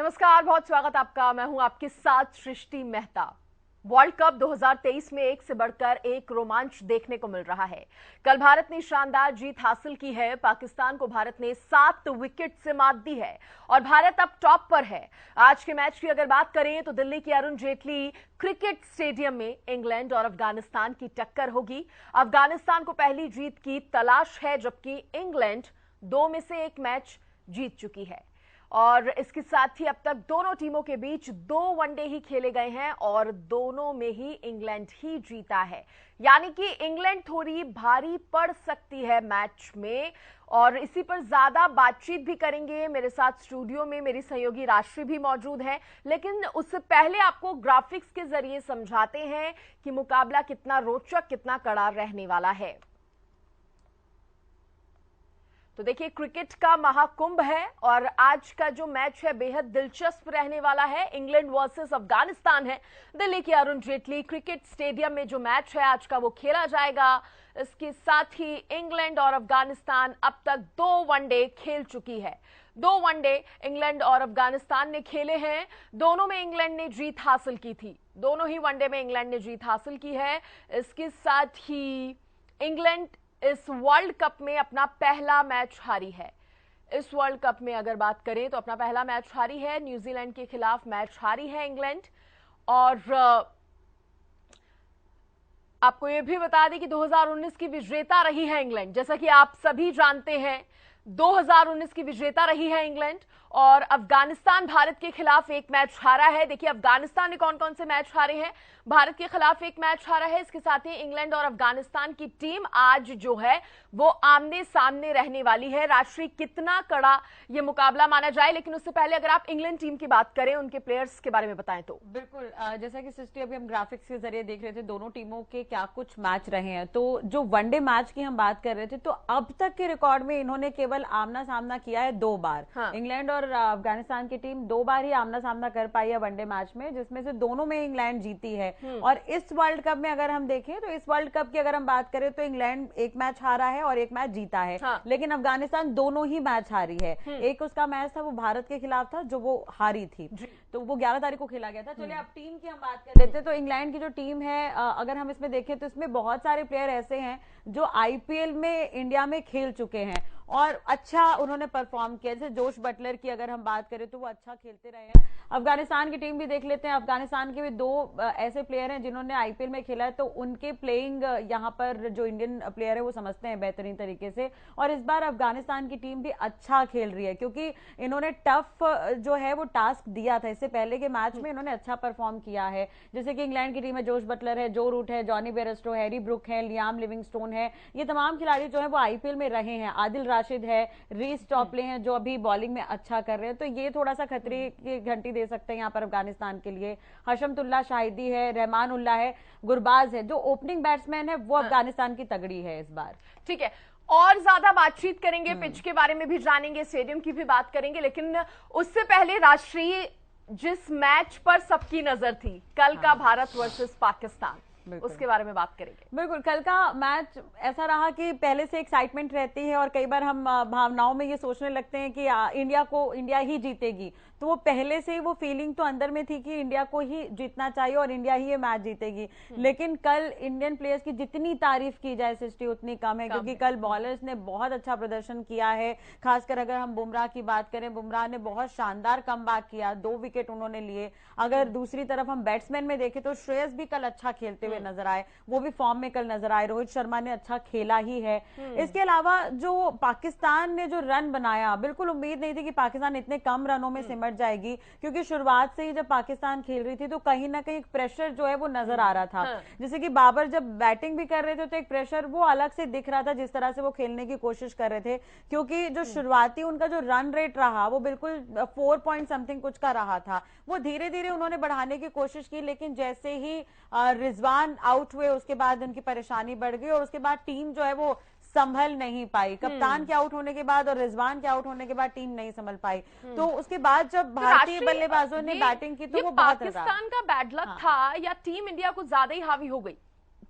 नमस्कार, बहुत स्वागत आपका। मैं हूं आपके साथ सृष्टि मेहता। वर्ल्ड कप 2023 में एक से बढ़कर एक रोमांच देखने को मिल रहा है। कल भारत ने शानदार जीत हासिल की है। पाकिस्तान को भारत ने 7 विकेट से मात दी है और भारत अब टॉप पर है। आज के मैच की अगर बात करें तो दिल्ली के अरुण जेटली क्रिकेट स्टेडियम में इंग्लैंड और अफगानिस्तान की टक्कर होगी। अफगानिस्तान को पहली जीत की तलाश है, जबकि इंग्लैंड 2 में से 1 मैच जीत चुकी है। और इसके साथ ही अब तक दोनों टीमों के बीच 2 वनडे ही खेले गए हैं और दोनों में ही इंग्लैंड ही जीता है। यानी कि इंग्लैंड थोड़ी भारी पड़ सकती है मैच में। और इसी पर ज्यादा बातचीत भी करेंगे। मेरे साथ स्टूडियो में मेरी सहयोगी राशि भी मौजूद है, लेकिन उससे पहले आपको ग्राफिक्स के जरिए समझाते हैं कि मुकाबला कितना रोचक, कितना कड़ा रहने वाला है। तो देखिए, क्रिकेट का महाकुंभ है और आज का जो मैच है बेहद दिलचस्प रहने वाला है। इंग्लैंड वर्सेस अफगानिस्तान है। दिल्ली के अरुण जेटली क्रिकेट स्टेडियम में जो मैच है आज का वो खेला जाएगा। इसके साथ ही इंग्लैंड और अफगानिस्तान अब तक 2 वनडे खेल चुकी है। 2 वनडे इंग्लैंड और अफगानिस्तान ने खेले हैं। दोनों में इंग्लैंड ने जीत हासिल की थी। दोनों ही वनडे में इंग्लैंड ने जीत हासिल की है। इसके साथ ही इंग्लैंड इस वर्ल्ड कप में अपना पहला मैच हारी है। इस वर्ल्ड कप में अगर बात करें तो अपना पहला मैच हारी है। न्यूजीलैंड के खिलाफ मैच हारी है इंग्लैंड। और आपको यह भी बता दें कि 2019 की विजेता रही है इंग्लैंड। जैसा कि आप सभी जानते हैं, 2019 की विजेता रही है इंग्लैंड। और अफगानिस्तान भारत के खिलाफ 1 मैच हारा है। देखिए, अफगानिस्तान ने कौन कौन से मैच हारे हैं। भारत के खिलाफ 1 मैच हारा है। इसके साथ ही इंग्लैंड और अफगानिस्तान की टीम आज जो है वो आमने सामने रहने वाली है। राष्ट्रीय कितना कड़ा ये मुकाबला माना जाए, लेकिन उससे पहले अगर आप इंग्लैंड टीम की बात करें, उनके प्लेयर्स के बारे में बताएं तो। बिल्कुल, जैसा कि सृष्टि अभी हम ग्राफिक्स के जरिए देख रहे थे दोनों टीमों के क्या कुछ मैच रहे हैं। तो जो वनडे मैच की हम बात कर रहे थे, तो अब तक के रिकॉर्ड में इन्होंने केवल आमना सामना किया है 2 बार। हाँ। इंग्लैंड और अफगानिस्तान की टीम 2 बार ही आमना सामना कर पाई है वनडे मैच में, जिसमें से दोनों में इंग्लैंड जीती है। और इस वर्ल्ड कप में अगर हम देखें तो इस वर्ल्ड कप की अगर हम बात करें तो इंग्लैंड 1 मैच हारा है और 1 मैच जीता है। हाँ। लेकिन अफगानिस्तान दोनों ही मैच हारी है। एक उसका मैच था वो भारत के खिलाफ था जो वो हारी थी, तो वो 11 तारीख को खेला गया था। चलिए अब टीम की हम बात कर लेते हैं। तो इंग्लैंड की जो टीम है, अगर हम इसमें देखें तो इसमें बहुत सारे प्लेयर ऐसे हैं जो आईपीएल में इंडिया में खेल चुके हैं और अच्छा उन्होंने परफॉर्म किया। जैसे जोश बटलर की अगर हम बात करें तो वो अच्छा खेलते रहे हैं। अफगानिस्तान की टीम भी देख लेते हैं। अफगानिस्तान के भी 2 ऐसे प्लेयर हैं जिन्होंने आईपीएल में खेला है, तो उनके प्लेइंग यहाँ पर जो इंडियन प्लेयर है वो समझते हैं बेहतरीन तरीके से। और इस बार अफगानिस्तान की टीम भी अच्छा खेल रही है, क्योंकि इन्होंने टफ जो है वो टास्क दिया था। इससे पहले के मैच में इन्होंने अच्छा परफॉर्म किया है। जैसे कि इंग्लैंड की टीम में जोश बटलर है, जो रूट है, जॉनी बेयरस्टो, हैरी ब्रुक है, लियाम लिविंगस्टोन है। ये तमाम खिलाड़ी जो है वो आईपीएल में रहे हैं। आदिल राशिद है, रीस टॉपले हैं जो अभी बॉलिंग में अच्छा कर रहे हैं। तो ये थोड़ा सा खतरे की घंटी दे सकते हैं यहाँ पर अफगानिस्तान के लिए। हशमतुल्लाह शाहिदी है, रहमान उल्लाह है, गुरबाज है, जो ओपनिंग बैट्समैन है वो अफगानिस्तान की तगड़ी है इस बार। ठीक है, और ज्यादा बातचीत करेंगे, पिच के बारे में भी जानेंगे, स्टेडियम की भी बात करेंगे, लेकिन उससे पहले राष्ट्रीय जिस मैच पर सबकी नजर थी, कल का भारत वर्सेस पाकिस्तान, उसके बारे में बात करेंगे। बिल्कुल, कल का मैच ऐसा रहा कि पहले से एक्साइटमेंट रहती है और कई बार हम भावनाओं में ये सोचने लगते हैं कि इंडिया ही जीतेगी। तो वो पहले से ही वो फीलिंग तो अंदर में थी कि इंडिया को ही जीतना चाहिए और इंडिया ही ये मैच जीतेगी। लेकिन कल इंडियन प्लेयर्स की जितनी तारीफ की जाए सृष्टि उतनी कम है, क्योंकि कल बॉलर्स ने बहुत अच्छा प्रदर्शन किया है। खासकर अगर हम बुमराह की बात करें, बुमराह ने बहुत शानदार कमबैक किया, 2 विकेट उन्होंने लिए। अगर दूसरी तरफ हम बैट्समैन में देखें तो श्रेयस भी कल अच्छा खेलते हुए नजर आए, वो भी फॉर्म में कल नजर आए। रोहित शर्मा ने अच्छा खेला ही है। इसके अलावा जो पाकिस्तान ने जो रन बनाया, बिल्कुल उम्मीद नहीं थी कि पाकिस्तान इतने कम रनों में सिमट जाएगी, क्योंकि शुरुआत से ही जब पाकिस्तान खेल रही थी तो कहीं ना कहीं एक प्रेशर जो है वो नजर आ रहा था। जैसे कि बाबर जब बैटिंग भी कर रहे थे तो एक प्रेशर वो अलग से दिख रहा था, जिस तरह से वो खेलने की कोशिश कर रहे थे। क्योंकि जो शुरुआती उनका जो रन रेट रहा वो बिल्कुल 4 पॉइंट समथिंग कुछ का रहा था। वो धीरे धीरे उन्होंने बढ़ाने की कोशिश की, लेकिन जैसे ही रिजवान आउट हुए उसके बाद उनकी परेशानी बढ़ गई और उसके बाद टीम जो है वो संभल नहीं पाई। कप्तान के आउट होने के बाद और रिजवान के आउट होने के बाद टीम नहीं संभल पाई। तो उसके बाद जब भारतीय बल्लेबाजों ने बैटिंग की तो वो बहुत पाकिस्तान का बैड लक था या टीम इंडिया को ज्यादा ही हावी हो गई?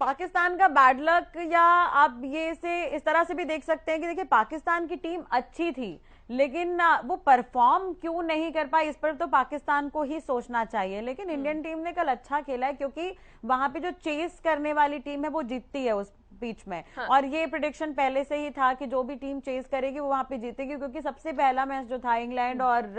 पाकिस्तान का बैड लक, या आप ये से इस तरह से भी देख सकते हैं कि देखिए पाकिस्तान की टीम अच्छी थी, लेकिन वो परफॉर्म क्यों नहीं कर पाए इस पर तो पाकिस्तान को ही सोचना चाहिए। लेकिन इंडियन टीम ने कल अच्छा खेला है, क्योंकि वहां पे जो चेस करने वाली टीम है वो जीतती है उस पिच में। हाँ। और ये प्रिडिक्शन पहले से ही था कि जो भी टीम चेस करेगी वो वहां पे जीतेगी, क्योंकि सबसे पहला मैच जो था इंग्लैंड और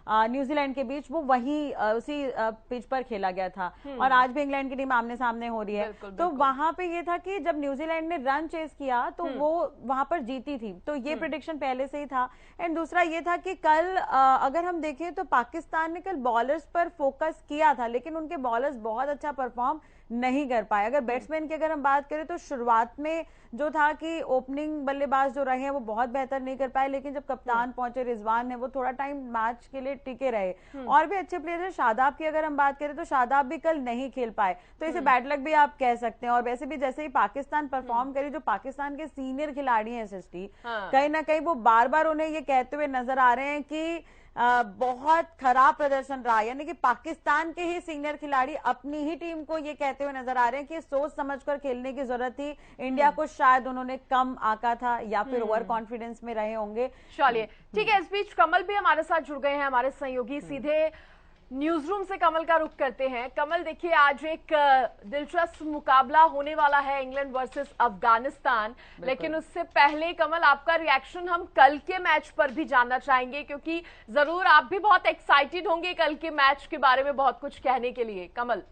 न्यूजीलैंड के बीच वो वही उसी पिच पर खेला गया था। और आज भी इंग्लैंड की टीम आमने सामने हो रही है। तो वहां पे ये था कि जब न्यूजीलैंड ने रन चेस किया तो वो वहां पर जीती थी, तो ये प्रिडिक्शन पहले से ही था। एंड दूसरा ये था कि कल अगर हम देखें तो पाकिस्तान ने कल बॉलर्स पर फोकस किया था, लेकिन उनके बॉलर्स बहुत अच्छा परफॉर्म नहीं कर पाए। अगर बैट्समैन की अगर हम बात करें तो शुरुआत में जो था कि ओपनिंग बल्लेबाज जो रहे हैं वो बहुत बेहतर नहीं कर पाए, लेकिन जब कप्तान पहुंचे रिजवान ने, वो थोड़ा टाइम मैच के लिए टिके रहे। और भी अच्छे प्लेयर हैं। शादाब की अगर हम बात करें तो शादाब भी कल नहीं खेल पाए, तो इसे बैड लक भी आप कह सकते हैं। और वैसे भी जैसे ही पाकिस्तान परफॉर्म करी, जो पाकिस्तान के सीनियर खिलाड़ी हैं एसएसटी, कहीं ना कहीं वो बार बार उन्हें ये कहते हुए नजर आ रहे हैं कि बहुत खराब प्रदर्शन रहा। यानी कि पाकिस्तान के ही सीनियर खिलाड़ी अपनी ही टीम को ये कहते हुए नजर आ रहे हैं कि सोच समझकर खेलने की जरूरत थी, इंडिया को शायद उन्होंने कम आका था या फिर ओवर कॉन्फिडेंस में रहे होंगे। चलिए ठीक है, इस बीच कमल भी हमारे साथ जुड़ गए हैं, हमारे सहयोगी। सीधे न्यूज रूम से कमल का रुख करते हैं। कमल देखिए, आज एक दिलचस्प मुकाबला होने वाला है, इंग्लैंड वर्सेस अफगानिस्तान। लेकिन उससे पहले कमल, आपका रिएक्शन हम कल के मैच पर भी जानना चाहेंगे, क्योंकि जरूर आप भी बहुत एक्साइटेड होंगे कल के मैच के बारे में बहुत कुछ कहने के लिए। कमल।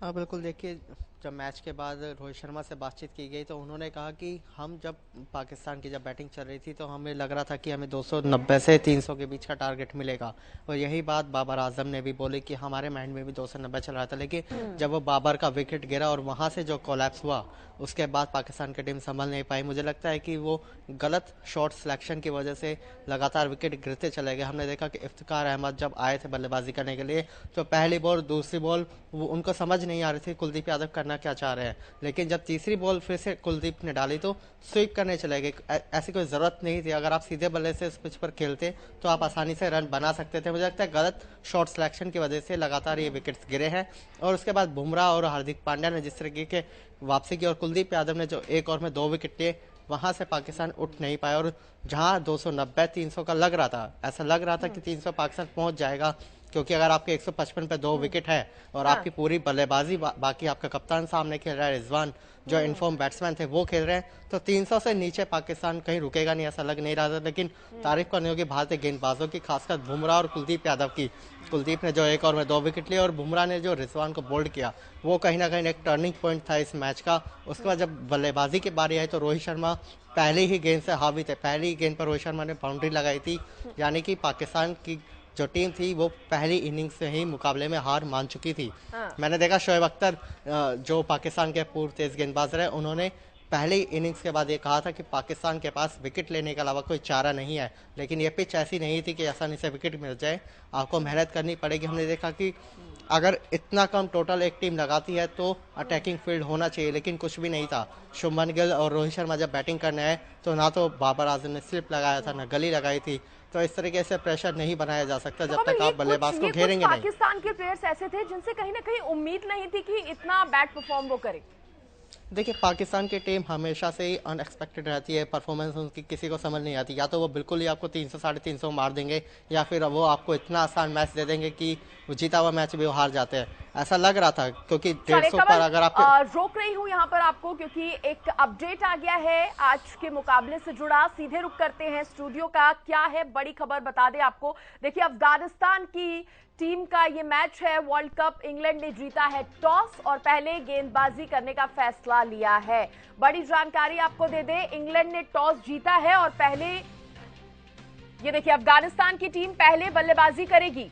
हाँ बिल्कुल, देखिए जब मैच के बाद रोहित शर्मा से बातचीत की गई तो उन्होंने कहा कि हम जब पाकिस्तान की जब बैटिंग चल रही थी तो हमें लग रहा था कि हमें 290 से 300 के बीच का टारगेट मिलेगा। और यही बात बाबर आजम ने भी बोली कि हमारे माइंड में भी 290 चल रहा था, लेकिन जब वो बाबर का विकेट गिरा और वहाँ से जो कोलैप्स हुआ उसके बाद पाकिस्तान की टीम संभल नहीं पाई। मुझे लगता है कि वो गलत शॉट सिलेक्शन की वजह से लगातार विकेट गिरते चले गए। हमने देखा कि इफ्तिकार अहमद जब आए थे बल्लेबाजी करने के लिए तो पहली बॉल दूसरी बॉल वो उनको समझ नहीं आ रही थी कुलदीप यादव करना क्या चाह रहे हैं, लेकिन जब तीसरी बॉल फिर से कुलदीप ने डाली तो स्वीप करने चले गए। ऐसी कोई जरूरत नहीं थी, अगर आप सीधे बल्ले से इस पिच पर खेलते तो आप आसानी से रन बना सकते थे। मुझे लगता है गलत शॉट सिलेक्शन की वजह से लगातार ये विकेट्स गिरे हैं। और उसके बाद बुमराह और हार्दिक पांड्या ने जिस तरीके के वापसी की और कुलदीप यादव ने जो एक ओवर में 2 विकेट लिए, वहां से पाकिस्तान उठ नहीं पाया। और जहां 290-300 का लग रहा था, ऐसा लग रहा था कि 300 पाकिस्तान पहुंच जाएगा, क्योंकि अगर आपके 155 पे 2 विकेट है और आपकी पूरी बल्लेबाजी बाकी आपका कप्तान सामने खेल रहा है, रिजवान जो इनफॉर्म बैट्समैन थे वो खेल रहे हैं, तो 300 से नीचे पाकिस्तान कहीं रुकेगा नहीं, ऐसा लग नहीं रहा था। लेकिन तारीफ करनी होगी भारतीय गेंदबाजों की, खासकर बुमराह और कुलदीप यादव की। कुलदीप ने जो एक ओवर में 2 विकेट लिए और बुमराह ने जो रिजवान को बोल्ड किया, वो कहीं ना कहीं एक टर्निंग पॉइंट था इस मैच का। उसके बाद जब बल्लेबाजी की बारी आई तो रोहित शर्मा पहली ही गेंद से हावी थे। पहली ही गेंद पर रोहित शर्मा ने बाउंड्री लगाई थी, यानी कि पाकिस्तान की जो टीम थी वो पहली इनिंग्स से ही मुकाबले में हार मान चुकी थी। मैंने देखा शोएब अख्तर जो पाकिस्तान के पूर्व तेज गेंदबाज रहे, उन्होंने पहली इनिंग्स के बाद ये कहा था कि पाकिस्तान के पास विकेट लेने के अलावा कोई चारा नहीं है, लेकिन ये पिच ऐसी नहीं थी कि आसानी से विकेट मिल जाए, आपको मेहनत करनी पड़ेगी। हमने देखा कि अगर इतना कम टोटल एक टीम लगाती है तो अटैकिंग फील्ड होना चाहिए, लेकिन कुछ भी नहीं था। शुभमन गिल और रोहित शर्मा जब बैटिंग करने आए तो ना तो बाबर आजम ने स्लिप लगाया था, ना गली लगाई थी। तो इस तरीके से प्रेशर नहीं बनाया जा सकता जब तक आप बल्लेबाज को घेरेंगे नहीं। पाकिस्तान के प्लेयर्स ऐसे थे जिनसे कहीं ना कहीं उम्मीद नहीं थी कि इतना बैड परफॉर्म वो करे। देखिए पाकिस्तान की टीम हमेशा से ही अनएक्सपेक्टेड रहती है, परफॉर्मेंस उनकी किसी को समझ नहीं आती। या तो वो बिल्कुल ही आपको 300-350 मार देंगे, या फिर वो आपको इतना आसान मैच दे देंगे कि वो जीता हुआ मैच भी वो हार जाते हैं। ऐसा लग रहा था, क्योंकि 150 पर अगर आप रोक रही हूँ यहाँ पर आपको, क्योंकि एक अपडेट आ गया है आज के मुकाबले से जुड़ा। सीधे रुक करते हैं स्टूडियो का, क्या है बड़ी खबर बता दें आपको। देखिए, अफगानिस्तान की टीम का ये मैच है वर्ल्ड कप। इंग्लैंड ने जीता है टॉस और पहले गेंदबाजी करने का फैसला लिया है। बड़ी जानकारी आपको दे दें, इंग्लैंड ने टॉस जीता है और पहले, ये देखिए, अफगानिस्तान की टीम पहले बल्लेबाजी करेगी।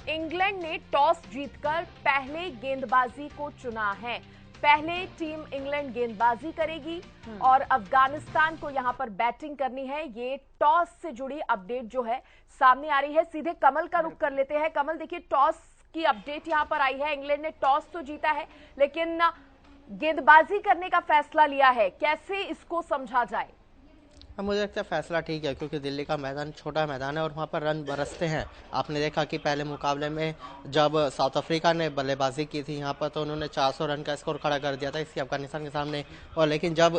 इंग्लैंड ने टॉस जीतकर पहले गेंदबाजी को चुना है। पहले टीम इंग्लैंड गेंदबाजी करेगी और अफगानिस्तान को यहां पर बैटिंग करनी है। ये टॉस से जुड़ी अपडेट जो है सामने आ रही है। सीधे कमल का रुख कर लेते हैं। कमल, देखिए, टॉस की अपडेट यहां पर आई है। इंग्लैंड ने टॉस तो जीता है लेकिन गेंदबाजी करने का फैसला लिया है। कैसे इसको समझा जाए? मुझे लगता है फैसला ठीक है, क्योंकि दिल्ली का मैदान छोटा मैदान है और वहाँ पर रन बरसते हैं। आपने देखा कि पहले मुकाबले में जब साउथ अफ्रीका ने बल्लेबाजी की थी यहाँ पर, तो उन्होंने 400 रन का स्कोर खड़ा कर दिया था इसकी अफगानिस्तान के सामने। और लेकिन जब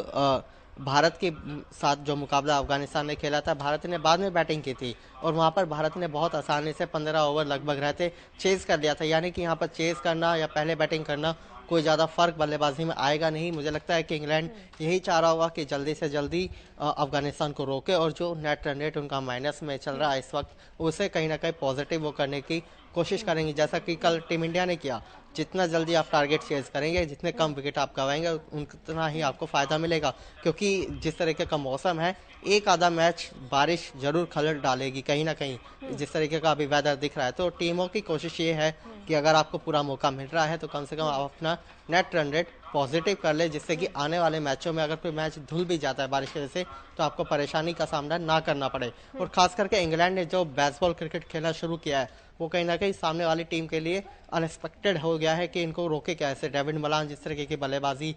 भारत के साथ जो मुकाबला अफगानिस्तान ने खेला था, भारत ने बाद में बैटिंग की थी और वहां पर भारत ने बहुत आसानी से 15 ओवर लगभग रहते चेज कर लिया था। यानी कि यहाँ पर चेज करना या पहले बैटिंग करना कोई ज़्यादा फर्क बल्लेबाजी में आएगा नहीं। मुझे लगता है कि इंग्लैंड यही चाह रहा होगा कि जल्दी से जल्दी अफगानिस्तान को रोके और जो नेट रन रेट उनका माइनस में चल रहा है इस वक्त, उसे कहीं ना कहीं पॉजिटिव वो करने की कोशिश करेंगे, जैसा कि कल टीम इंडिया ने किया। जितना जल्दी आप टारगेट चेज करेंगे, जितने कम विकेट आप गवाएंगे, उतना ही आपको फायदा मिलेगा। क्योंकि जिस तरीके का मौसम है, एक आधा मैच बारिश जरूर खलल डालेगी कहीं ना कहीं, जिस तरीके का अभी वेदर दिख रहा है। तो टीमों की कोशिश ये है कि अगर आपको पूरा मौका मिल रहा है तो कम से कम आप अपना नेट रन रेट पॉजिटिव कर ले, जिससे कि आने वाले मैचों में अगर कोई मैच धुल भी जाता है बारिश की वजह से तो आपको परेशानी का सामना ना करना पड़े। और खास करके इंग्लैंड ने जो बेसबॉल क्रिकेट खेलना शुरू किया है, वो कहीं ना कहीं सामने वाली टीम के लिए अनएक्सपेक्टेड हो गया है कि इनको रोके कैसे। डेविड मलान जिस तरीके की बल्लेबाजी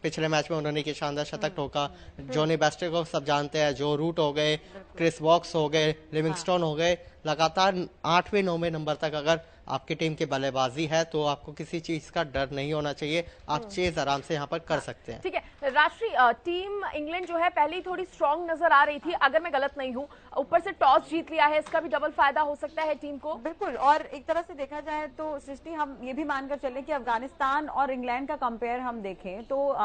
पिछले मैच में उन्होंने की, शानदार शतक ठोका। जॉनी बेस्टर को सब जानते हैं, जो रूट हो गए, क्रिस वॉक्स हो गए, लिविंगस्टोन हो गए। लगातार 8वें 9वें नंबर तक अगर आपकी टीम की बल्लेबाजी है तो आपको किसी चीज का डर नहीं होना चाहिए। आप चेज आराम से यहाँ पर कर सकते हैं। ठीक है राष्ट्रीय टीम इंग्लैंड जो है पहले ही थोड़ी स्ट्रांग नजर आ रही थी, अगर मैं गलत नहीं हूँ। ऊपर से टॉस जीत लिया है, इसका भी डबल फायदा हो सकता है टीम को। बिल्कुल, और एक तरह से देखा जाए तो सृष्टि हम ये भी मानकर चले कि अफगानिस्तान और इंग्लैंड का कंपेयर हम देखें तो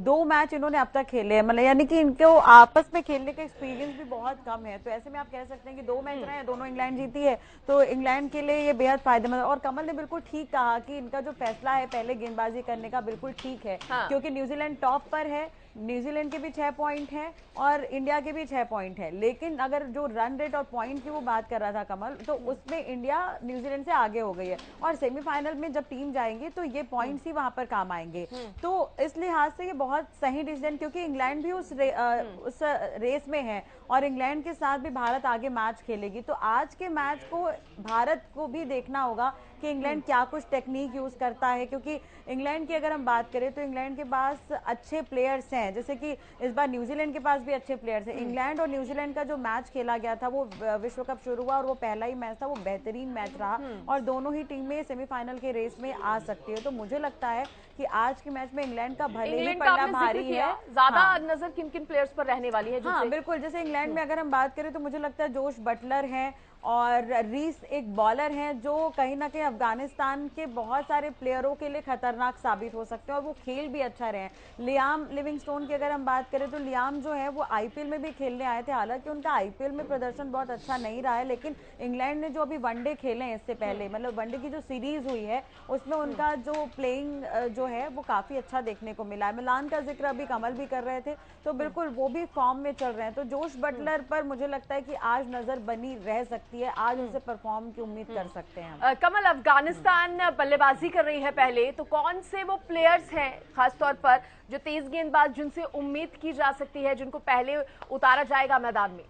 2 मैच इन्होंने अब तक खेले हैं, मतलब यानी कि इनको आपस में खेलने का एक्सपीरियंस भी बहुत कम है। तो ऐसे में आप कह सकते हैं कि 2 मैच रहे हैं, दोनों इंग्लैंड जीती है, तो इंग्लैंड के लिए ये बेहद फायदेमंद। और कमल ने बिल्कुल ठीक कहा कि इनका जो फैसला है पहले गेंदबाजी करने का बिल्कुल ठीक है। हाँ। क्योंकि न्यूजीलैंड टॉप पर है, न्यूजीलैंड के भी 6 पॉइंट हैं और इंडिया के भी 6 पॉइंट हैं। लेकिन अगर जो रन रेट और पॉइंट की वो बात कर रहा था कमल, तो उसमें इंडिया न्यूजीलैंड से आगे हो गई है। और सेमीफाइनल में जब टीम जाएंगी तो ये पॉइंट्स ही वहां पर काम आएंगे। तो इस लिहाज से ये बहुत सही डिसीजन, क्योंकि इंग्लैंड भी उस रेस में है और इंग्लैंड के साथ भी भारत आगे मैच खेलेगी। तो आज के मैच को भारत को भी देखना होगा कि इंग्लैंड क्या कुछ टेक्निक यूज करता है। क्योंकि इंग्लैंड की अगर हम बात करें तो इंग्लैंड के पास अच्छे प्लेयर्स हैं, जैसे कि इस बार न्यूजीलैंड के पास भी अच्छे प्लेयर्स हैं। इंग्लैंड और न्यूजीलैंड का जो मैच खेला गया था वो विश्व कप शुरू हुआ और वो पहला ही मैच था, वो बेहतरीन मैच रहा और दोनों ही टीमें सेमीफाइनल के रेस में आ सकती है। तो मुझे लगता है कि आज के मैच में इंग्लैंड का भले ही पलड़ा भारी है, ज्यादा नजर किन किन प्लेयर्स पर रहने वाली है। हाँ बिल्कुल, जैसे इंग्लैंड में अगर हम बात करें तो मुझे लगता है जोश बटलर हैं और रीस एक बॉलर हैं जो कहीं ना कहीं अफगानिस्तान के बहुत सारे प्लेयरों के लिए खतरनाक साबित हो सकते हैं और वो खेल भी अच्छा रहे हैं। लियाम लिविंगस्टोन की अगर हम बात करें तो लियाम जो है वो आईपीएल में भी खेलने आए थे, हालांकि उनका आईपीएल में प्रदर्शन बहुत अच्छा नहीं रहा है, लेकिन इंग्लैंड ने जो अभी वनडे खेले हैं इससे पहले, मतलब वनडे की जो सीरीज हुई है उसमें उनका जो प्लेइंग जो है वो काफी अच्छा देखने को मिला है। मिलान का जिक्र अभी कमल भी कर रहे थे, तो बिल्कुल वो भी फॉर्म में चल रहे हैं। तो जोश बटलर पर मुझे लगता है कि आज नजर बनी रह सकती है, आज उनसे परफॉर्म की उम्मीद कर सकते हैं। कमल, अफगानिस्तान बल्लेबाजी कर रही है पहले, तो कौन से वो प्लेयर्स हैं खासतौर पर जो तेज गेंदबाज जिनसे उम्मीद की जा सकती है, जिनको पहले उतारा जाएगा मैदान में?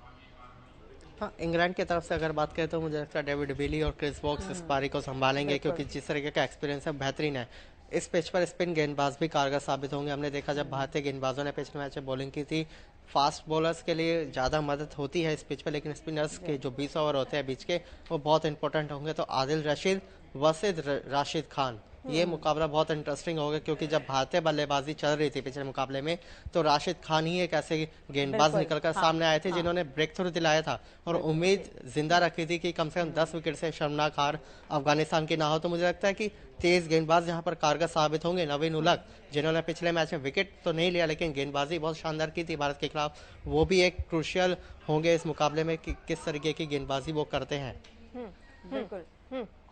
हाँ, इंग्लैंड की तरफ से अगर बात करें तो मुझे लगता है डेविड विली और क्रिस वॉक्स इस पारी को संभालेंगे, क्योंकि जिस तरीके का एक्सपीरियंस है बेहतरीन है। इस पिच पर स्पिन गेंदबाज भी कारगर साबित होंगे। हमने देखा जब भारतीय गेंदबाजों ने पिछले मैच में बॉलिंग की थी, फास्ट बॉलर्स के लिए ज़्यादा मदद होती है इस पिच पर, लेकिन स्पिनर्स के जो 20 ओवर होते हैं बीच के, वो बहुत इंपॉर्टेंट होंगे। तो आदिल रशीद वर्सेस राशिद खान, ये मुकाबला बहुत इंटरेस्टिंग होगा, क्योंकि जब भारतीय बल्लेबाजी चल रही थी पिछले मुकाबले में तो राशिद खान ही एक ऐसे गेंदबाज निकलकर सामने आए थे जिन्होंने ब्रेक थ्रू दिलाया था और उम्मीद जिंदा रखी थी कि कम से कम 10 विकेट से शर्मनाक हार अफगानिस्तान की ना हो। तो मुझे लगता है कि तेज गेंदबाज यहाँ पर कारगर साबित होंगे। नवीन उलक, जिन्होंने पिछले मैच में विकेट तो नहीं लिया लेकिन गेंदबाजी बहुत शानदार की थी भारत के खिलाफ, वो भी एक क्रूशियल होंगे इस मुकाबले में कि किस तरीके की गेंदबाजी वो करते हैं। बिल्कुल।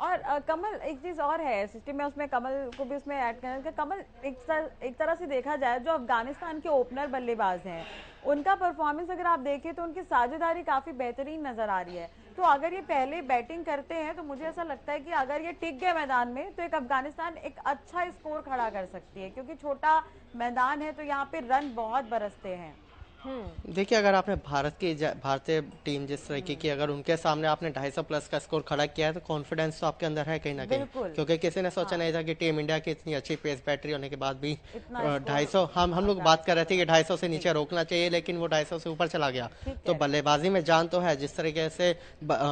और कमल एक चीज और है सिस्टम में, उसमें कमल को भी उसमें ऐड करना है। कमल एक तरह से देखा जाए जो अफगानिस्तान के ओपनर बल्लेबाज हैं उनका परफॉर्मेंस अगर आप देखें तो उनकी साझेदारी काफी बेहतरीन नजर आ रही है। तो अगर ये पहले बैटिंग करते हैं तो मुझे ऐसा लगता है कि अगर ये टिक गए मैदान में तो एक अफगानिस्तान एक अच्छा स्कोर खड़ा कर सकती है, क्योंकि छोटा मैदान है तो यहाँ पे रन बहुत बरसते हैं। देखिए, अगर आपने भारतीय टीम जिस तरीके की अगर उनके सामने आपने 250 प्लस का स्कोर खड़ा किया है तो कॉन्फिडेंस तो आपके अंदर है कहीं ना कहीं, क्योंकि किसी ने सोचा नहीं था कि टीम इंडिया की इतनी अच्छी पेस बैटरी होने के बाद भी 250 हम लोग बात कर रहे थे कि 250 से नीचे रोकना चाहिए, लेकिन वो 250 से ऊपर चला गया। तो बल्लेबाजी में जान तो है, जिस तरीके से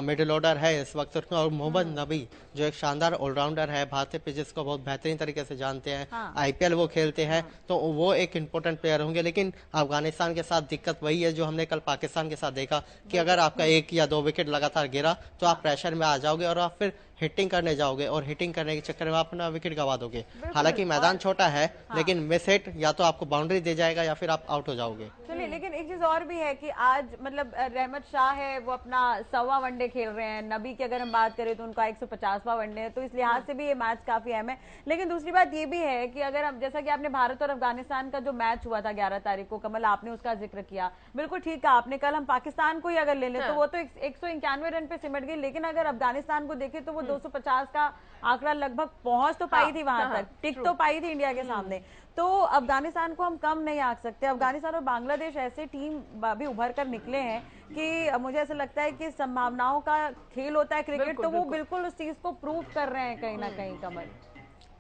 मिडिल ऑर्डर है इस वक्त, और मोहम्मद नबी जो एक शानदार ऑलराउंडर है, भारतीय पिचेस को बहुत बेहतरीन तरीके से जानते हैं, आईपीएल वो खेलते हैं, तो वो एक इंपॉर्टेंट प्लेयर होंगे। लेकिन अफगानिस्तान के साथ दिक्कत वही है जो हमने कल पाकिस्तान के साथ देखा कि अगर आपका 1 या 2 विकेट लगातार गिरा तो आप प्रेशर में आ जाओगे और आप फिर हिटिंग करने जाओगे, और हिटिंग करने के चक्कर में आप अपना विकेट गवा दोगे। हालांकि मैदान छोटा है, लेकिन मिस हिट या तो आपको बाउंड्री दे जाएगा या फिर आप आउट हो जाओगे। चलिए, लेकिन एक चीज और भी है कि आज मतलब रहमत शाह है वो अपना 100वां वनडे खेल रहे हैं, नबी की अगर हम बात करें तो उनका 150वां वनडे है, तो इस लिहाज से भी ये मैच काफी अहम है। लेकिन दूसरी बात ये भी है कि अगर हम, जैसा कि आपने भारत और अफगानिस्तान का जो मैच हुआ था 11 तारीख को, कमल आपने उसका जिक्र किया, बिल्कुल ठीक है आपने, कल हम पाकिस्तान को ही अगर ले लें तो वो तो 191 रन पे सिमट गई, लेकिन अगर अफगानिस्तान को देखें तो वो 250 का आंकड़ा लगभग पहुंच तो पाई थी वहां तक, टिक तो पाई थी इंडिया के सामने। तो अफगानिस्तान को हम कम नहीं आंक सकते। अफगानिस्तान और बांग्लादेश ऐसे टीम अभी उभर कर निकले हैं कि मुझे ऐसा लगता है कि संभावनाओं का खेल होता है क्रिकेट, तो वो बिल्कुल उस चीज को प्रूव कर रहे हैं कहीं ना कहीं। कमल,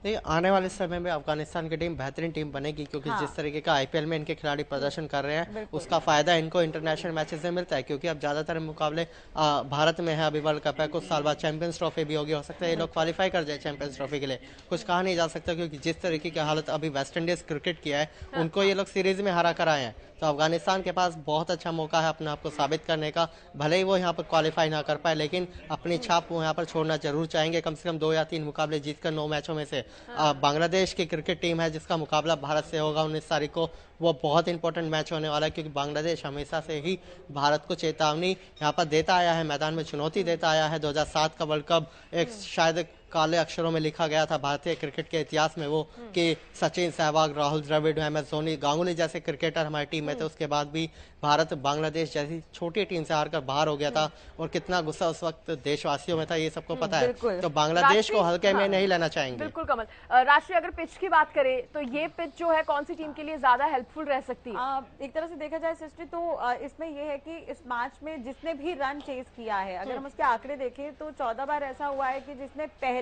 देखिए, आने वाले समय में अफगानिस्तान की टीम बेहतरीन टीम बनेगी, क्योंकि जिस तरीके का आईपीएल में इनके खिलाड़ी प्रदर्शन कर रहे हैं उसका फायदा इनको इंटरनेशनल मैचेस में मिलता है, क्योंकि अब ज्यादातर मुकाबले भारत में है। अभी वर्ल्ड कप है, कुछ साल बाद चैंपियंस ट्रॉफी भी होगी, हो सकता है ये लोग क्वालिफाई कर जाए चैंपियंस ट्रॉफी के लिए, कुछ कहा नहीं जा सकता, क्योंकि जिस तरीके की हालत अभी वेस्ट इंडीज क्रिकेट किया है उनको ये लोग सीरीज में हरा कर आए हैं। तो अफगानिस्तान के पास बहुत अच्छा मौका है अपने आप को साबित करने का। भले ही वो यहाँ पर क्वालिफाई ना कर पाए, लेकिन अपनी छाप वो यहाँ पर छोड़ना जरूर चाहेंगे। कम से कम 2 या 3 मुकाबले जीतकर 9 मैचों में से बांग्लादेश की क्रिकेट टीम है जिसका मुकाबला भारत से होगा 19 तारीख को, वो बहुत इंपॉर्टेंट मैच होने वाला है, क्योंकि बांग्लादेश हमेशा से ही भारत को चेतावनी यहाँ पर देता आया है, मैदान में चुनौती देता आया है। 2007 का वर्ल्ड कप एक शायद काले अक्षरों में लिखा गया था भारतीय क्रिकेट के इतिहास में वो, कि सचिन, सहवाग, राहुल द्रविड़, MS धोनी, गांगुली जैसे क्रिकेटर हमारी टीम में थे। उसके बाद भी भारत बांग्लादेश जैसी छोटी टीम से हारकर बाहर हो गया था, और कितना गुस्सा उस वक्त देशवासियों में था ये सबको पता है। तो बांग्लादेश को हल्के में नहीं लेना चाहेंगे। बिल्कुल कमल, राष्ट्रीय अगर पिच की बात करें तो ये पिच जो है कौन सी टीम के लिए ज्यादा हेल्पफुल रह सकती है? एक तरह से देखा जाए सृष्टि तो इसमें यह है कि इस मैच में जिसने भी रन चेस किया है, अगर हम उसके आंकड़े देखें तो 14 बार ऐसा हुआ है कि जिसने पहले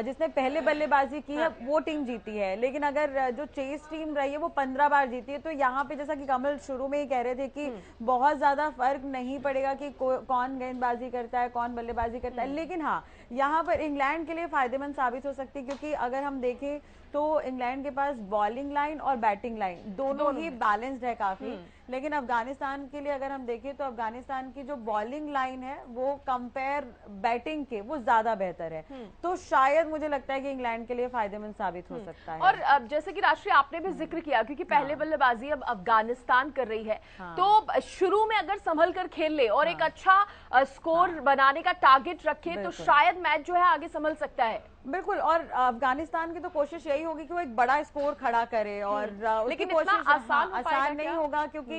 जिसने पहले बल्लेबाजी की है वो टीम जीती है। लेकिन अगर जो चेस टीम रही है वो 15 बार जीती है। तो यहाँ पे जैसा कि कमल शुरू में ही कह रहे थे कि बहुत ज्यादा फर्क नहीं पड़ेगा कि कौन गेंदबाजी करता है, कौन बल्लेबाजी करता है। लेकिन हाँ, यहाँ पर इंग्लैंड के लिए फायदेमंद साबित हो सकती है, क्योंकि अगर हम देखें तो इंग्लैंड के पास बॉलिंग लाइन और बैटिंग लाइन दोनों ही बैलेंस्ड है काफी। लेकिन अफगानिस्तान के लिए अगर हम देखें तो अफगानिस्तान की जो बॉलिंग लाइन है वो कंपेयर बैटिंग के वो ज्यादा बेहतर है। तो शायद मुझे लगता है कि इंग्लैंड के लिए फायदेमंद साबित हो सकता है। और अब जैसे कि राष्ट्रीय आपने भी जिक्र किया, क्योंकि पहले बल्लेबाजी अब अफगानिस्तान कर रही है, तो शुरू में अगर संभल कर खेल ले और एक अच्छा स्कोर बनाने का टारगेट रखे तो शायद मैच जो है आगे संभल सकता है। बिल्कुल, और अफगानिस्तान की तो कोशिश यही होगी कि वो एक बड़ा स्कोर खड़ा करे, और लेकिन इतना आसान नहीं होगा, क्योंकि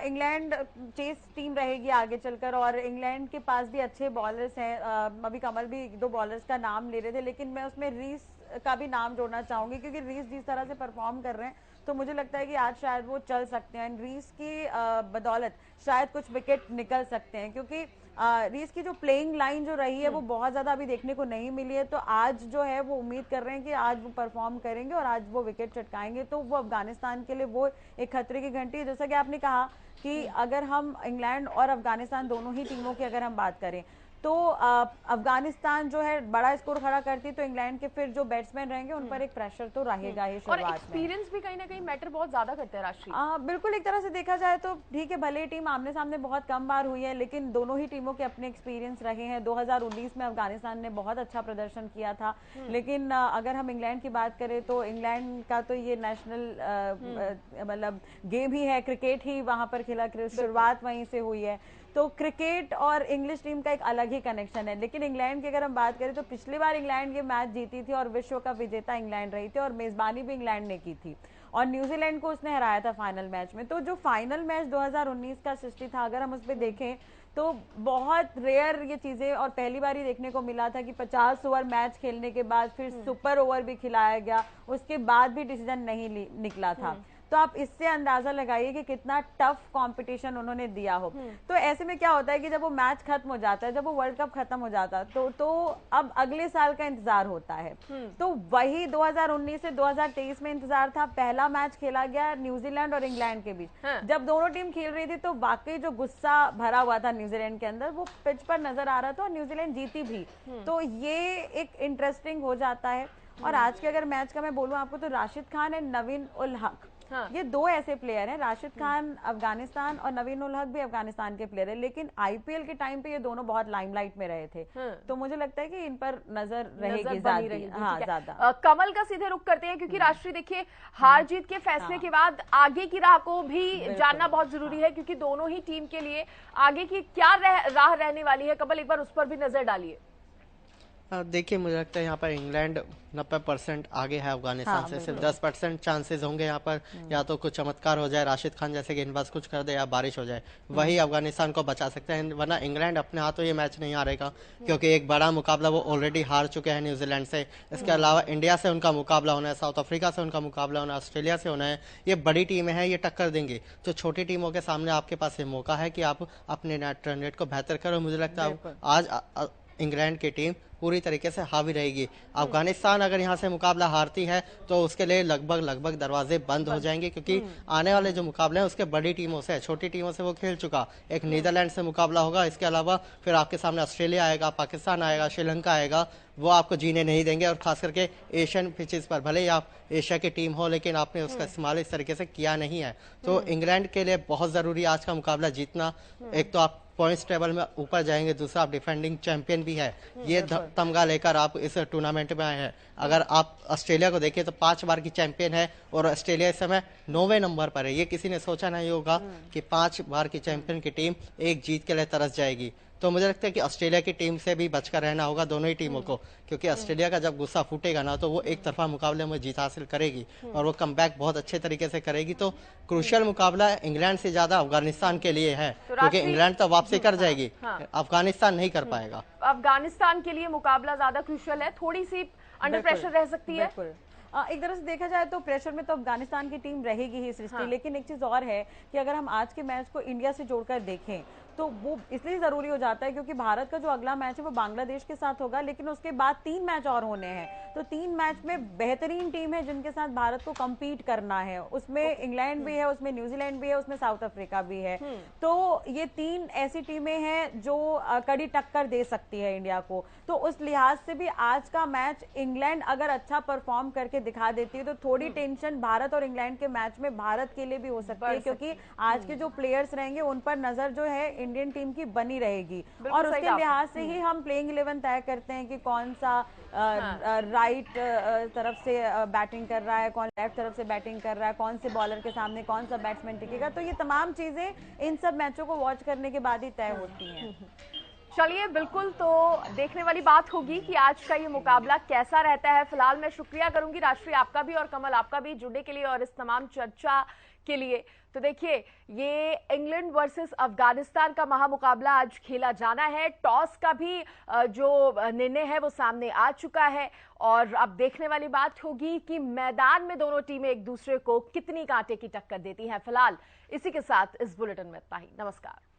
इंग्लैंड चेस टीम रहेगी आगे चलकर, और इंग्लैंड के पास भी अच्छे बॉलर्स हैं। अभी कमल भी 1-2 बॉलर्स का नाम ले रहे थे, लेकिन मैं उसमें रीस का भी नाम जोड़ना चाहूंगी, क्योंकि रीस जिस तरह से परफॉर्म कर रहे हैं तो मुझे लगता है कि आज शायद वो चल सकते हैं। रीस की बदौलत शायद कुछ विकेट निकल सकते हैं, क्योंकि रीस की जो प्लेइंग लाइन जो रही है वो बहुत ज्यादा अभी देखने को नहीं मिली है। तो आज जो है वो उम्मीद कर रहे हैं कि आज वो परफॉर्म करेंगे और आज वो विकेट चटकाएंगे, तो वो अफगानिस्तान के लिए वो एक खतरे की घंटी है। जैसा कि आपने कहा कि अगर हम इंग्लैंड और अफगानिस्तान दोनों ही टीमों की अगर हम बात करें तो अफगानिस्तान जो है बड़ा स्कोर खड़ा करती, तो इंग्लैंड के फिर जो बैट्समैन रहेंगे उन पर एक प्रेशर तो रहेगा ही शुरुआत में। और एक्सपीरियंस भी कहीं ना कहीं मैटर बहुत ज्यादा करते हैं राष्ट्रीय। बिल्कुल, एक तरह से देखा जाए तो ठीक है, भले टीम आमने सामने बहुत कम बार हुई है, लेकिन दोनों ही टीमों के अपने एक्सपीरियंस रहे हैं। 2019 में अफगानिस्तान ने बहुत अच्छा प्रदर्शन किया था, लेकिन अगर हम इंग्लैंड की बात करें तो इंग्लैंड का तो ये नेशनल मतलब गेम ही है, क्रिकेट ही वहां पर खेला, शुरुआत वहीं से हुई है। तो क्रिकेट और इंग्लिश टीम का एक अलग ही कनेक्शन है। लेकिन इंग्लैंड की अगर हम बात करें तो पिछली बार इंग्लैंड ये मैच जीती थी और विश्व कप विजेता इंग्लैंड रही थी, और मेजबानी भी इंग्लैंड ने की थी, और न्यूजीलैंड को उसने हराया था फाइनल मैच में। तो जो फाइनल मैच 2019 का सृष्टि था, अगर हम उस पर देखें तो बहुत रेयर ये चीजें, और पहली बार ही देखने को मिला था कि 50 ओवर मैच खेलने के बाद फिर सुपर ओवर भी खिलाया गया, उसके बाद भी डिसीजन नहीं निकला था। तो आप इससे अंदाजा लगाइए कि कितना टफ कंपटीशन उन्होंने दिया हो। तो ऐसे में क्या होता है कि जब वो मैच खत्म हो जाता है, जब वो वर्ल्ड कप खत्म हो जाता है, तो अब अगले साल का इंतजार होता है। तो वही 2019 से 2023 में इंतजार था। पहला मैच खेला गया न्यूजीलैंड और इंग्लैंड के बीच। जब दोनों टीम खेल रही थी तो वाकई जो गुस्सा भरा हुआ था न्यूजीलैंड के अंदर, वो पिच पर नजर आ रहा था और न्यूजीलैंड जीती भी। तो ये एक इंटरेस्टिंग हो जाता है। और आज के अगर मैच का मैं बोलूं आपको, तो राशिद खान एंड नवीन उल हक, ये दो ऐसे प्लेयर हैं। राशिद खान अफगानिस्तान और नवीन उल हक भी अफगानिस्तान के प्लेयर हैं, लेकिन आईपीएल के टाइम पे ये दोनों बहुत लाइमलाइट में रहे थे। तो मुझे लगता है कि इन पर नजर रहेगी ज्यादा। कमल का सीधे रुख करते हैं, क्योंकि राष्ट्रीय देखिए हार जीत के फैसले के बाद आगे की राह को भी जानना बहुत जरूरी है, क्योंकि दोनों ही टीम के लिए आगे की क्या राह रहने वाली है। कमल, एक बार उस पर भी नजर डालिए। देखिए, मुझे लगता है यहाँ पर इंग्लैंड 90% आगे है अफगानिस्तान से। सिर्फ 10% चांसेस होंगे यहाँ पर, या तो कुछ चमत्कार हो जाए, राशिद खान जैसे गेंदबाज कुछ कर दे, या बारिश हो जाए, वही अफगानिस्तान को बचा सकते हैं। वरना इंग्लैंड अपने हाथों ये मैच नहीं हारेगा, क्योंकि एक बड़ा मुकाबला वो ऑलरेडी हार चुके हैं न्यूजीलैंड से। इसके अलावा इंडिया से उनका मुकाबला होना है, साउथ अफ्रीका से उनका मुकाबला होना है, ऑस्ट्रेलिया से होना है। ये बड़ी टीमें हैं, ये टक्कर देंगी। तो छोटी टीमों के सामने आपके पास ये मौका है कि आप अपने नेट रन रेट को बेहतर करो। मुझे लगता है आज इंग्लैंड की टीम पूरी तरीके से हावी रहेगी। अफगानिस्तान अगर यहाँ से मुकाबला हारती है तो उसके लिए लगभग दरवाजे बंद हो जाएंगे, क्योंकि आने वाले जो मुकाबले हैं उसके बड़ी टीमों से, छोटी टीमों से वो खेल चुका। एक नीदरलैंड से मुकाबला होगा, इसके अलावा फिर आपके सामने ऑस्ट्रेलिया आएगा, पाकिस्तान आएगा, श्रीलंका आएगा। वो आपको जीने नहीं देंगे। और खास करके एशियन पिचेस पर, भले ही आप एशिया की टीम हो, लेकिन आपने उसका इस्तेमाल इस तरीके से किया नहीं है। तो इंग्लैंड के लिए बहुत जरूरी आज का मुकाबला जीतना। एक तो आप पॉइंट्स टेबल में ऊपर जाएंगे, दूसरा आप डिफेंडिंग चैंपियन भी है। ये तमगा लेकर आप इस टूर्नामेंट में आए हैं। अगर आप ऑस्ट्रेलिया को देखें तो 5 बार की चैंपियन है, और ऑस्ट्रेलिया इस समय 9वें नंबर पर है। ये किसी ने सोचा नहीं होगा कि 5 बार की चैंपियन की टीम एक जीत के लिए तरस जाएगी। तो मुझे लगता है कि ऑस्ट्रेलिया की टीम से भी बचकर रहना होगा दोनों ही टीमों को, क्योंकि ऑस्ट्रेलिया का जब गुस्सा फूटेगा ना, तो वो एक तरफा मुकाबले में जीत हासिल करेगी और वो कमबैक बहुत अच्छे तरीके से करेगी। तो क्रूशियल मुकाबला इंग्लैंड से ज्यादा अफगानिस्तान के लिए है, क्योंकि इंग्लैंड तो वापसी कर जाएगी, अफगानिस्तान नहीं कर पाएगा। अफगानिस्तान के लिए मुकाबला ज्यादा क्रूशियल है, थोड़ी सी अंडर प्रेशर रह सकती है। एक तरह से देखा जाए तो प्रेशर में तो अफगानिस्तान की टीम रहेगी ही सृष्टि। लेकिन एक चीज और है कि अगर हम आज के मैच को इंडिया से जोड़कर देखें तो वो इसलिए जरूरी हो जाता है क्योंकि भारत का जो अगला मैच है वो बांग्लादेश के साथ होगा, लेकिन उसके बाद 3 मैच और होने हैं। तो 3 मैच में बेहतरीन टीम है जिनके साथ भारत को compete करना है। उसमें इंग्लैंड भी है, उसमें न्यूजीलैंड भी है, उसमें साउथ अफ्रीका भी है। तो ये 3 ऐसी टीमें हैं जो कड़ी टक्कर दे सकती है इंडिया को। तो उस लिहाज से भी आज का मैच इंग्लैंड अगर अच्छा परफॉर्म करके दिखा देती है तो थोड़ी टेंशन भारत और इंग्लैंड के मैच में भारत के लिए भी हो सकती है, क्योंकि आज के जो प्लेयर्स रहेंगे उन पर नजर जो है इंडियन टीम की बनी रहेगी। और उसके लिहाज से ही हम प्लेइंग 11 तय करते हैं कि कौन सा राइट तरफ से बैटिंग कर रहा है, कौन लेफ्ट तरफ से बैटिंग कर रहा है, कौन से बॉलर के सामने कौन सा बैट्समैन टिकेगा। तो ये तमाम चीजें इन सब मैचों को वॉच करने के बाद ही तय होती हैं। चलिए, बिल्कुल, तो देखने वाली बात होगी कि आज का ये मुकाबला कैसा रहता है। फिलहाल मैं शुक्रिया करूंगी राष्ट्रीय आपका भी और कमल आपका भी जुड़ने के लिए और इस तमाम चर्चा के लिए। तो देखिए, ये इंग्लैंड वर्सेस अफगानिस्तान का महामुकाबला आज खेला जाना है। टॉस का भी जो निर्णय है वो सामने आ चुका है और अब देखने वाली बात होगी कि मैदान में दोनों टीमें एक दूसरे को कितनी कांटे की टक्कर देती हैं। फिलहाल इसी के साथ इस बुलेटिन में इतना ही। नमस्कार।